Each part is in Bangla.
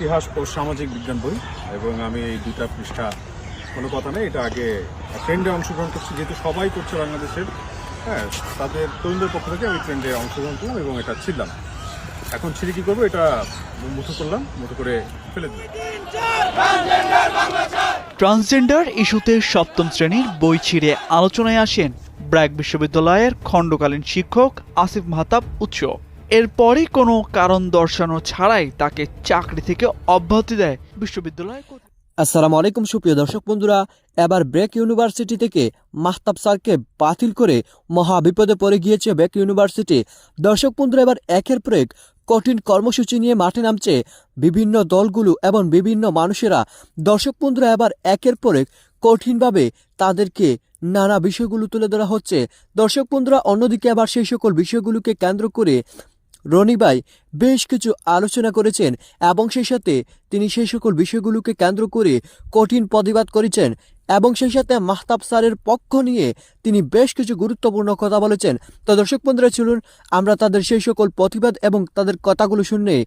ইতিহাস ও সামাজিক বিজ্ঞান বই এবং আমি এই দুইটা পৃষ্ঠা কোনো কথা নেই, এটা আগে ট্রেন্ডে অংশগ্রহণ করছি, যেহেতু সবাই করছে বাংলাদেশের, হ্যাঁ, তাদের তরুণদের পক্ষ থেকে আমি ট্রেন্ডে অংশগ্রহণ করলাম এবং এটা ছিলাম। এখন ছিঁড়ে কী করবো, এটা মুঠো করলাম, মুঠো করে ফেলে দিলাম। ট্রান্সজেন্ডার ইস্যুতে সপ্তম শ্রেণীর বই ছিঁড়ে আলোচনায় আসেন ব্র্যাক বিশ্ববিদ্যালয়ের খণ্ডকালীন শিক্ষক আসিফ মাহতাব উৎস। এরপরই কোনো কারণ দর্শানো ছাড়াই তাকে চাকরি থেকে অব্যাহতি দেয় বিশ্ববিদ্যালয়। আসসালামু আলাইকুম সুপ্রিয় দর্শক বন্ধুরা, এবার ব্র্যাক ইউনিভার্সিটি থেকে মাহতাব স্যারকে বাতিল করে মহা বিপদে পড়ে গিয়েছে ব্র্যাক ইউনিভার্সিটি। দর্শক বন্ধুরা, এবার একের পর এক কঠিন কর্মসূচি নিয়ে মাঠে নামছে বিভিন্ন দলগুলো এবং বিভিন্ন মানুষেরা। দর্শক বন্ধুরা, এবার একের পর এক কঠিনভাবে তাদেরকে নানা বিষয়গুলো তুলে ধরা হচ্ছে। দর্শক বন্ধুরা, অন্যদিকে আবার সেই সকল বিষয়গুলোকে কেন্দ্র করে রনি ভাই বেশ কিছু আলোচনা করেছেন এবং সেই সাথে তিনি সেই সকল বিষয়গুলোকে কেন্দ্র করে কঠিন প্রতিবাদ করেছেন এবং সেই সাথে মাহতাব স্যারের পক্ষ নিয়ে তিনি বেশ কিছু গুরুত্বপূর্ণ কথা বলেছেন। তো দর্শক বন্ধুরা, চলুন আমরা তাদের সেই সকল প্রতিবাদ এবং তাদের কথাগুলো শুনে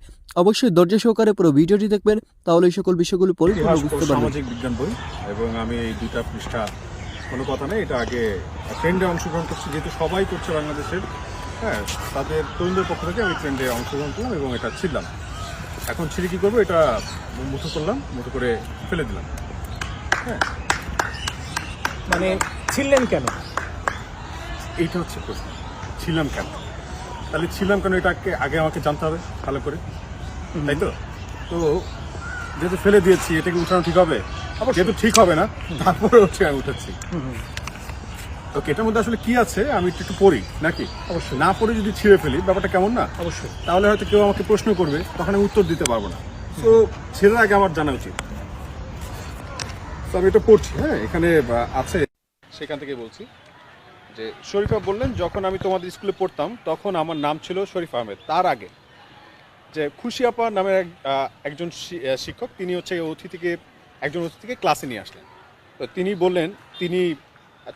অবশ্যই ধৈর্য সহকারে পুরো ভিডিওটি দেখবেন, তাহলে এই সকল বিষয়গুলো পরিপূর্ণ বুঝতে পারবেন। সামাজিক বিজ্ঞান বই এবং আমি এই দুইটা পৃষ্ঠা কোনো কথা নেই, এটা আগে ট্রেন্ডে অংশগ্রহণ করছি, যেহেতু সবাই করছে বাংলাদেশের, হ্যাঁ, তাদের তরুণদের পক্ষ থেকে আমি ট্রেন্ডে অংশগ্রহণ করলাম এবং এটা ছিলাম। এখন ছিঁড়ে কী করবো, এটা মুঠো করলাম, মুঠো করে ফেলে দিলাম। হ্যাঁ, মানে ছিলেন কেন, এইটা হচ্ছে প্রশ্ন। ছিলাম কেন, তাহলে ছিলাম কেন এটাকে আগে আমাকে জানতে হবে ভালো করে, তাই তো? তো যেহেতু ফেলে দিয়েছি, এটাকে উঠানো ঠিক হবে? যেহেতু ঠিক হবে না, তারপরে হচ্ছে আমি উঠাচ্ছি। ওকে, এটার মধ্যে আসলে কি আছে আমি একটু পড়ি নাকি? অবশ্যই। না পড়ে যদি ছিঁড়ে ফেলি, ব্যাপারটা কেমন না? অবশ্যই। তাহলে হয়তো কেউ আমাকে প্রশ্ন করবে, তখন আমি উত্তর দিতে পারবো না। তো ছেড়ে আগে আমার জানা উচিত। তো আমি এটা পড়ছি, হ্যাঁ, এখানে আছে, সেখান থেকে বলছি যে শরীফা বললেন, যখন আমি তোমাদের স্কুলে পড়তাম তখন আমার নাম ছিল শরীফ আহমেদ। তার আগে যে খুশি আপা নামের একজন শিক্ষক, তিনি হচ্ছে একজন অতিথিকে ক্লাসে নিয়ে আসলেন। তো তিনি বললেন, তিনি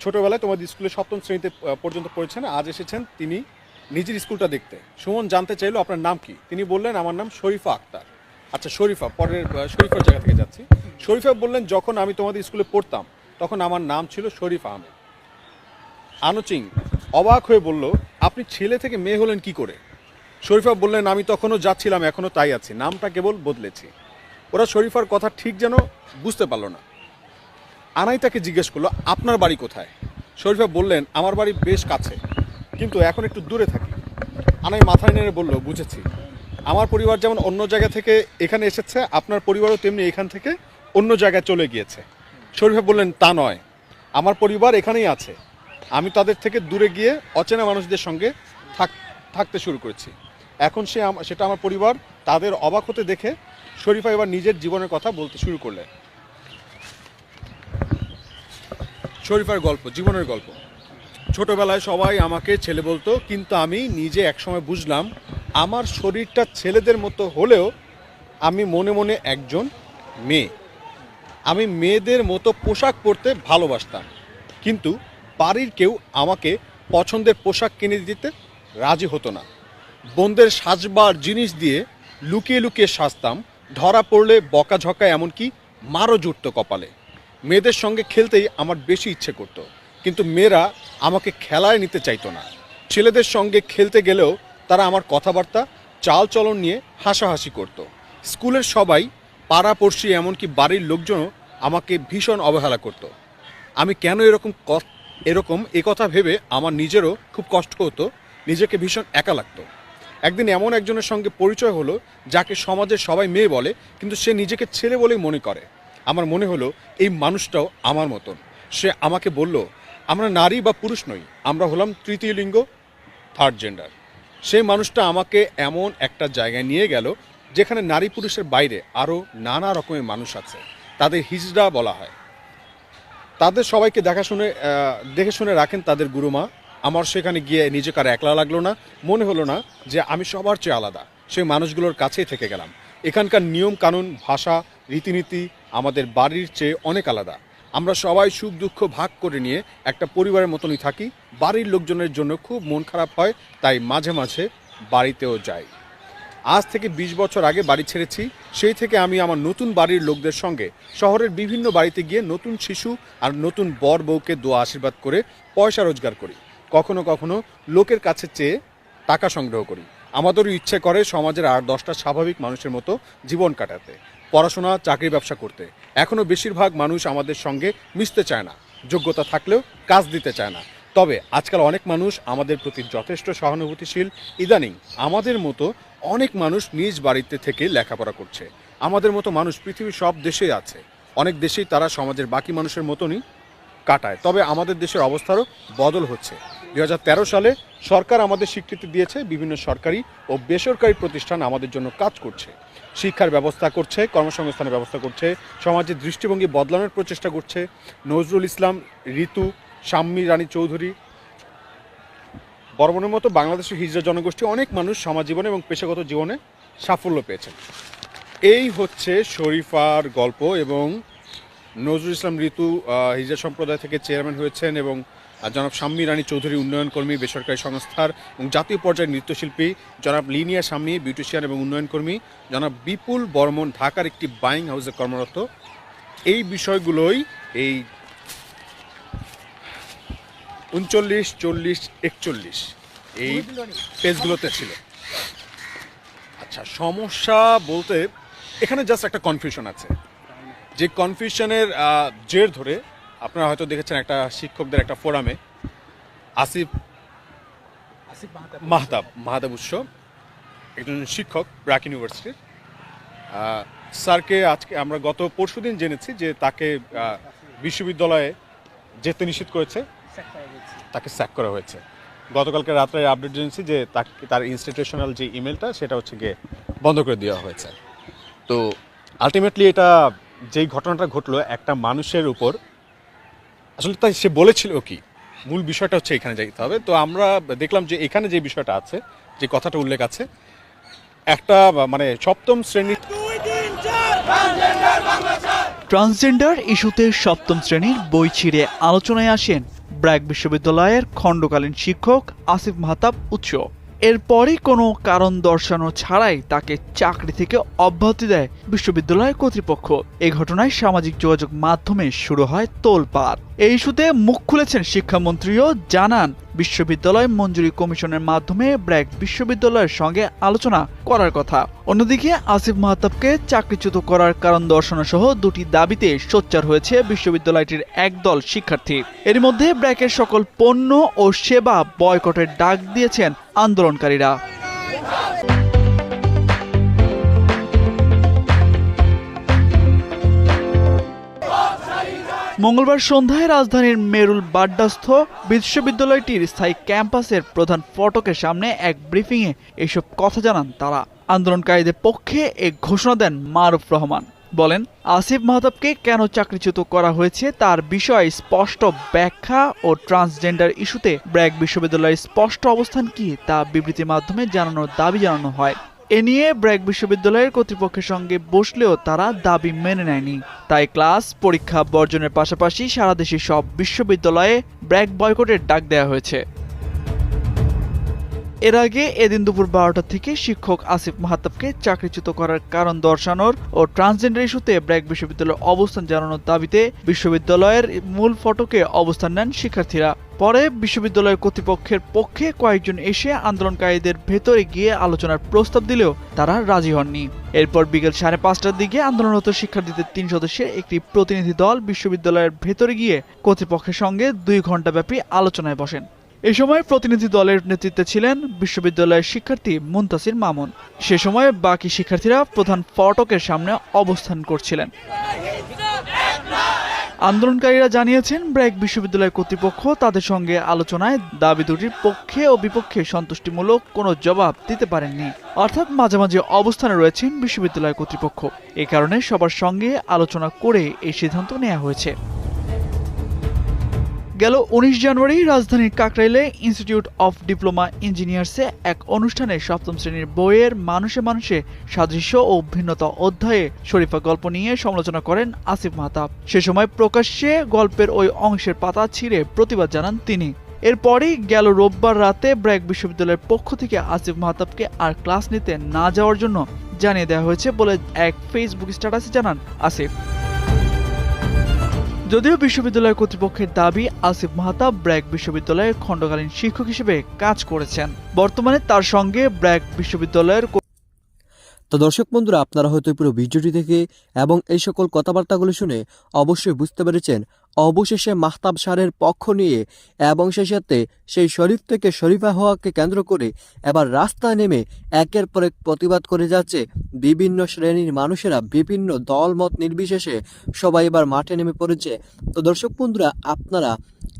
ছোটবেলায় তোমাদের স্কুলে সপ্তম শ্রেণীতে পর্যন্ত পড়েছেন, আজ এসেছেন তিনি নিজের স্কুলটা দেখতে। সুমন জানতে চাইলো আপনার নাম কি? তিনি বললেন, আমার নাম শরীফা আক্তার। আচ্ছা শরীফা, পরের শরীফার জায়গা থেকে যাচ্ছি। শরীফা বললেন, যখন আমি তোমাদের স্কুলে পড়তাম তখন আমার নাম ছিল শরীফ আহমেদ। আনোচিং অবাক হয়ে বলল, আপনি ছেলে থেকে মেয়ে হলেন কি করে? শরীফা বললেন, আমি তখনও যাচ্ছিলাম, এখনও তাই আছি, নামটা কেবল বদলেছি। ওরা শরীফার কথা ঠিক যেন বুঝতে পারল না। আনাই তাকে জিজ্ঞেস করলো, আপনার বাড়ি কোথায়? শরীফা বললেন, আমার বাড়ি বেশ কাছে, কিন্তু এখন একটু দূরে থাকি। আনাই মাথায় নেড়ে বলল, বুঝেছি, আমার পরিবার যেমন অন্য জায়গা থেকে এখানে এসেছে, আপনার পরিবারও তেমনি এখান থেকে অন্য জায়গায় চলে গিয়েছে। শরীফা বললেন, তা নয়, আমার পরিবার এখানেই আছে, আমি তাদের থেকে দূরে গিয়ে অচেনা মানুষদের সঙ্গে থাকতে শুরু করেছি। এখন সেটা আমার পরিবার। তাদের অবাক হতে দেখে শরীফা এবার নিজের জীবনের কথা বলতে শুরু করলেন। শরীফার গল্প, জীবনের গল্প। ছোটবেলায় সবাই আমাকে ছেলে বলতো, কিন্তু আমি নিজে একসময় বুঝলাম আমার শরীরটা ছেলেদের মতো হলেও আমি মনে মনে একজন মেয়ে। আমি মেয়েদের মতো পোশাক পরতে ভালোবাসতাম, কিন্তু বাড়ির কেউ আমাকে পছন্দের পোশাক কিনে দিতে রাজি হতো না। বোনদের সাজবার জিনিস দিয়ে লুকিয়ে লুকিয়ে সাজতাম, ধরা পড়লে বকাঝকা, এমনকি মারও জুটত কপালে। মেয়েদের সঙ্গে খেলতেই আমার বেশি ইচ্ছে করত, কিন্তু মেয়েরা আমাকে খেলায় নিতে চাইতো না। ছেলেদের সঙ্গে খেলতে গেলেও তারা আমার কথাবার্তা, চালচলন নিয়ে হাসাহাসি করত। স্কুলের সবাই, পাড়াপড়শি, এমনকি বাড়ির লোকজনও আমাকে ভীষণ অবহেলা করত। আমি কেন এরকম এ কথা ভেবে আমার নিজেরও খুব কষ্ট হতো, নিজেকে ভীষণ একা লাগতো। একদিন এমন একজনের সঙ্গে পরিচয় হলো, যাকে সমাজের সবাই মেয়ে বলে, কিন্তু সে নিজেকে ছেলে বলেই মনে করে। আমার মনে হলো এই মানুষটাও আমার মতন। সে আমাকে বলল, আমরা নারী বা পুরুষ নই, আমরা হলাম তৃতীয় লিঙ্গ, থার্ড জেন্ডার। সেই মানুষটা আমাকে এমন একটা জায়গায় নিয়ে গেল যেখানে নারী পুরুষের বাইরে আরও নানা রকমের মানুষ আছে, তাদের হিজড়া বলা হয়। তাদের সবাইকে দেখে শুনে রাখেন তাদের গুরুমা। আমার সেখানে গিয়ে নিজেকে আর একলা লাগলো না, মনে হলো না যে আমি সবার চেয়ে আলাদা। সেই মানুষগুলোর কাছেই থেকে গেলাম। এখানকার নিয়ম কানুন, ভাষা, রীতিনীতি আমাদের বাড়ির চেয়ে অনেক আলাদা। আমরা সবাই সুখ দুঃখ ভাগ করে নিয়ে একটা পরিবারের মতনই থাকি। বাড়ির লোকজনের জন্য খুব মন খারাপ হয়, তাই মাঝে মাঝে বাড়িতেও যাই। আজ থেকে 20 বছর আগে বাড়ি ছেড়েছি। সেই থেকে আমি আমার নতুন বাড়ির লোকদের সঙ্গে শহরের বিভিন্ন বাড়িতে গিয়ে নতুন শিশু আর নতুন বর বউকে দোয়া আশীর্বাদ করে পয়সা রোজগার করি। কখনো কখনো লোকের কাছে চেয়ে টাকা সংগ্রহ করি। আমাদেরও ইচ্ছে করে সমাজের আর 10টা স্বাভাবিক মানুষের মতো জীবন কাটাতে, পড়াশোনা, চাকরি, ব্যবসা করতে। এখনও বেশিরভাগ মানুষ আমাদের সঙ্গে মিশতে চায় না, যোগ্যতা থাকলেও কাজ দিতে চায় না। তবে আজকাল অনেক মানুষ আমাদের প্রতি যথেষ্ট সহানুভূতিশীল। ইদানিং আমাদের মতো অনেক মানুষ নিজ বাড়িতে থেকে লেখাপড়া করছে। আমাদের মতো মানুষ পৃথিবীর সব দেশেই আছে। অনেক দেশেই তারা সমাজের বাকি মানুষের মতনই কাটায়। তবে আমাদের দেশের অবস্থারও বদল হচ্ছে। 2013 সালে সরকার আমাদের স্বীকৃতি দিয়েছে। বিভিন্ন সরকারি ও বেসরকারি প্রতিষ্ঠান আমাদের জন্য কাজ করছে, শিক্ষার ব্যবস্থা করছে, কর্মসংস্থানের ব্যবস্থা করছে, সমাজের দৃষ্টিভঙ্গি বদলানোর প্রচেষ্টা করছে। নজরুল ইসলাম, ঋতু, শাম্মী রানী চৌধুরী, বর্মনের মতো বাংলাদেশের হিজড়া জনগোষ্ঠী অনেক মানুষ সমাজ জীবনে এবং পেশাগত জীবনে সাফল্য পেয়েছেন। এই হচ্ছে শরীফার গল্প। এবং নজরুল ইসলাম ঋতু হিজড়া সম্প্রদায় থেকে চেয়ারম্যান হয়েছেন এবং জনাব শাম্মী রানী চৌধুরী উন্নয়নকর্মী, বেসরকারি সংস্থার এবং জাতীয় পর্যায়ের নৃত্যশিল্পী। জনাব লিনিয়া শাম্মী বিউটিশিয়ান এবং উন্নয়নকর্মী। জনাব বিপুল বর্মন ঢাকার একটি বাইং হাউসে কর্মরত। এই বিষয়গুলোই এই 39, 40, 41 এই পেজগুলোতে ছিল। আচ্ছা, সমস্যা বলতে এখানে জাস্ট একটা কনফিউশন আছে। যে কনফিউশনের জের ধরে আপনারা হয়তো দেখেছেন একটা শিক্ষকদের একটা ফোরামে আসিফ মাহতাব উৎস, একজন শিক্ষক ব্র্যাক ইউনিভার্সিটির, স্যারকে আজকে আমরা গত পরশুদিন জেনেছি যে তাকে বিশ্ববিদ্যালয়ে যেতে নিষেধ করেছে, তাকে স্যাক করা হয়েছে। গতকালকে রাত্রে আপডেট জেনেছি যে তার ইনস্টিটিউশনাল যে ইমেলটা সেটা হচ্ছে গিয়ে বন্ধ করে দেওয়া হয়েছে। তো আলটিমেটলি এটা যেই ঘটনাটা ঘটলো একটা মানুষের উপর, আসলে তাই সে বলেছিল কি, মূল বিষয়টা হচ্ছে এখানে যাইতে হবে। তো আমরা দেখলাম যে এখানে যে বিষয়টা আছে, যে কথাটা উল্লেখ আছে, একটা মানে সপ্তম শ্রেণীর ট্রান্সজেন্ডার ইস্যুতে সপ্তম শ্রেণীর বই ছিঁড়ে আলোচনায় আসেন ব্র্যাক বিশ্ববিদ্যালয়ের খণ্ডকালীন শিক্ষক আসিফ মাহতাব উৎস। এরপরই কোনো কারণ দর্শানো ছাড়াই তাকে চাকরি থেকে অব্যাহতি দেয় বিশ্ববিদ্যালয় কর্তৃপক্ষ। এই ঘটনায় সামাজিক যোগাযোগ মাধ্যমে শুরু হয় তোলপাড়। এই ইস্যুতে মুখ খুলেছেন শিক্ষামন্ত্রীও, জানান বিশ্ববিদ্যালয় মঞ্জুরি কমিশনের মাধ্যমে ব্র্যাক বিশ্ববিদ্যালয়ের সঙ্গে আলোচনা করার কথা। অন্যদিকে আসিফ মাহতাবকে চাকরিচ্যুত করার কারণ দর্শানো সহ দুটি দাবিতে সোচ্চার হয়েছে বিশ্ববিদ্যালয়টির একদল শিক্ষার্থী। এর মধ্যে ব্র্যাকের সকল পণ্য ও সেবা বয়কটের ডাক দিয়েছেন আন্দোলনকারীরা। মঙ্গলবার সন্ধ্যায় রাজধানীর মেরুল বাড্ডাস্থ বিশ্ববিদ্যালয়টির স্থায়ী ক্যাম্পাসের প্রধান ফটকের সামনে এক ব্রিফিংয়ে এসব কথা জানান তারা। আন্দোলনকারীদের পক্ষে এক ঘোষণা দেন মারুফ রহমান। বলেন, আসিফ মাহতাবকে কেন চাকরিচ্যুত করা হয়েছে তার বিষয়ে স্পষ্ট ব্যাখ্যা ও ট্রান্সজেন্ডার ইস্যুতে ব্র্যাক বিশ্ববিদ্যালয়ের স্পষ্ট অবস্থান কি তা বিবৃতির মাধ্যমে জানানোর দাবি জানানো হয়। এ নিয়ে ব্র্যাক বিশ্ববিদ্যালয়ের কর্তৃপক্ষের সঙ্গে বসলেও তারা দাবি মেনে নেয়নি। তাই ক্লাস পরীক্ষা বর্জনের পাশাপাশি সারা দেশে সব বিশ্ববিদ্যালয়ে ব্র্যাক বয়কটের ডাক দেওয়া হয়েছে। এর আগে এদিন দুপুর 12টা থেকে শিক্ষক আসিফ মাহতাবকে চাকরিচ্যুত করার কারণ দর্শানোর ও ট্রান্সজেন্ডার ইস্যুতে ব্র্যাক বিশ্ববিদ্যালয়ের অবস্থান জানানোর দাবিতে বিশ্ববিদ্যালয়ের মূল ফটকে অবস্থান নেন শিক্ষার্থীরা। পরে বিশ্ববিদ্যালয়ের কর্তৃপক্ষের পক্ষে কয়েকজন এসে আন্দোলনকারীদের ভেতরে গিয়ে আলোচনার প্রস্তাব দিলেও তারা রাজি হননি। এরপর বিকেল 5:30টার দিকে আন্দোলনরত শিক্ষার্থীদের 3 সদস্যের একটি প্রতিনিধি দল বিশ্ববিদ্যালয়ের ভেতরে গিয়ে কর্তৃপক্ষের সঙ্গে 2 ঘণ্টাব্যাপী আলোচনায় বসেন। এ সময় প্রতিনিধি দলের নেতৃত্বে ছিলেন বিশ্ববিদ্যালয়ের শিক্ষার্থী মুনতাসির মামুন। সে সময় বাকি শিক্ষার্থীরা প্রধান ফটকের সামনে অবস্থান করছিলেন। আন্দোলনকারীরা জানিয়েছেন ব্র্যাক বিশ্ববিদ্যালয় কর্তৃপক্ষ তাদের সঙ্গে আলোচনায় দাবি দুটির পক্ষে ও বিপক্ষে সন্তুষ্টিমূলক কোনো জবাব দিতে পারেননি। অর্থাৎ মাঝামাঝি অবস্থানে রয়েছেন বিশ্ববিদ্যালয় কর্তৃপক্ষ। এ কারণে সবার সঙ্গে আলোচনা করে এই সিদ্ধান্ত নেওয়া হয়েছে। গেল 19 জানুয়ারি রাজধানীর কাকরাইলে ইনস্টিটিউট অফ ডিপ্লোমা ইঞ্জিনিয়ার্সে এক অনুষ্ঠানে সপ্তম শ্রেণীর বইয়ের মানুষে মানুষে সাদৃশ্য ও ভিন্নতা অধ্যায়ে শরীফা গল্প নিয়ে সমালোচনা করেন আসিফ মাহতাব। সে সময় প্রকাশ্যে গল্পের ওই অংশের পাতা ছিঁড়ে প্রতিবাদ জানান তিনি। এরপরেই গেল রোববার রাতে ব্র্যাক বিশ্ববিদ্যালয়ের পক্ষ থেকে আসিফ মাহতাবকে আর ক্লাস নিতে না যাওয়ার জন্য জানিয়ে দেওয়া হয়েছে বলে এক ফেসবুক স্ট্যাটাসে জানান আসিফ। যদিও বিশ্ববিদ্যালয় কর্তৃপক্ষের দাবি আসিফ মাহতাব ব্র্যাক বিশ্ববিদ্যালয়ের খণ্ডকালীন শিক্ষক হিসেবে কাজ করেছেন। বর্তমানে তার সঙ্গে ব্র্যাক বিশ্ববিদ্যালয়ের তো দর্শক বন্ধুরা, আপনারা হয়তো পুরো ভিডিওটি দেখে এবং এই সকল কথাবার্তাগুলো শুনে অবশ্যই বুঝতে পেরেছেন অবশেষে মাহতাব স্যারের পক্ষ নিয়ে এবং সেই সাথে সেই শরীফ থেকে শরীফা হওয়াকে কেন্দ্র করে এবার রাস্তায় নেমে একের পর এক প্রতিবাদ করে যাচ্ছে বিভিন্ন শ্রেণীর মানুষেরা, বিভিন্ন দলমত নির্বিশেষে সবাই এবার মাঠে নেমে পড়েছে। তো দর্শক বন্ধুরা, আপনারা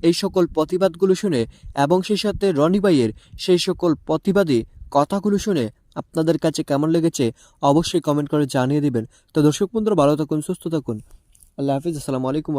এই সকল প্রতিবাদগুলো শুনে এবং সেই সাথে রনি ভাইয়ের সেই সকল প্রতিবাদী কথাগুলো শুনে আপনাদের কাছে কেমন লেগেছে অবশ্যই কমেন্ট করে জানিয়ে দিবেন। তো দর্শক বন্ধুরা, ভালো থাকুন, সুস্থ থাকুন, আল্লাহ হাফিজ, আসসালামু আলাইকুম।